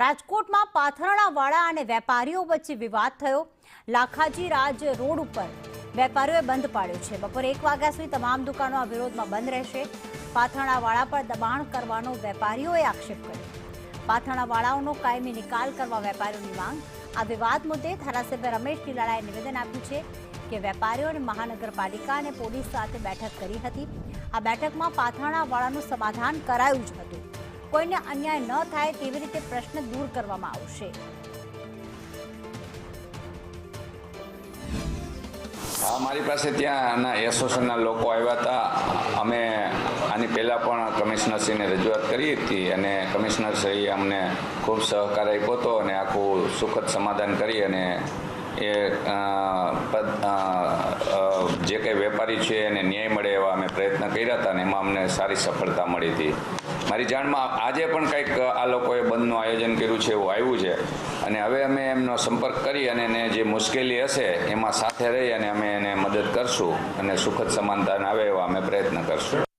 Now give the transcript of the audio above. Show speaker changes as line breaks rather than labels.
રાજકોટમાં પાથરણાવાળા અને વેપારીઓ વચ્ચે વિવાદ થયો। લાખાજી રાજ રોડ ઉપર વેપારીઓએ બંધ પાડ્યો છે। બપોરે 1 વાગ્યા સુધી તમામ દુકાનો આ વિરોધમાં બંધ રહેશે। પાથરણાવાળા પર દબાણ કરવાનો વેપારીઓએ આક્ષેપ કર્યો। પાથરણાવાળાઓનો કાયમી નિકાલ કરવા વેપારીઓની માંગ। આ વિવાદ મુદ્દે ધારાસભ્ય રમેશ ટીલાળાએ નિવેદન આપ્યું છે કે વેપારીઓએ મહાનગરપાલિકા અને પોલીસ સાથે બેઠક કરી હતી। આ બેઠકમાં પાથરણાવાળાનું સમાધાન કરાયું જ હતું। કોઈને અન્યાય ન થાય તેવી રીતે પ્રશ્ન દૂર કરવામાં આવશે।
મારી પાસે ત્યાંના એસોસિએશનના લોકો આવ્યા હતા। અમે આની પહેલાં પણ કમિશનરશ્રીને રજૂઆત કરી હતી અને કમિશનરશ્રીએ અમને ખૂબ સહકાર આપ્યો હતો અને આખું સુખદ સમાધાન કરી અને એ જે કંઈ વેપારી છે એને ન્યાય મળે એવા અમે પ્રયત્ન કર્યા હતા અને એમાં અમને સારી સફળતા મળી હતી। મારી જાણમાં આજે પણ કંઈક આ લોકોએ બંધનું આયોજન કર્યું છે એવું આવ્યું છે અને હવે અમે એમનો સંપર્ક કરી અને એને જે મુશ્કેલી હશે એમાં સાથે રહી અને અમે એને મદદ કરશું અને સુખદ સમાધાન આવે એવા અમે પ્રયત્ન કરશું।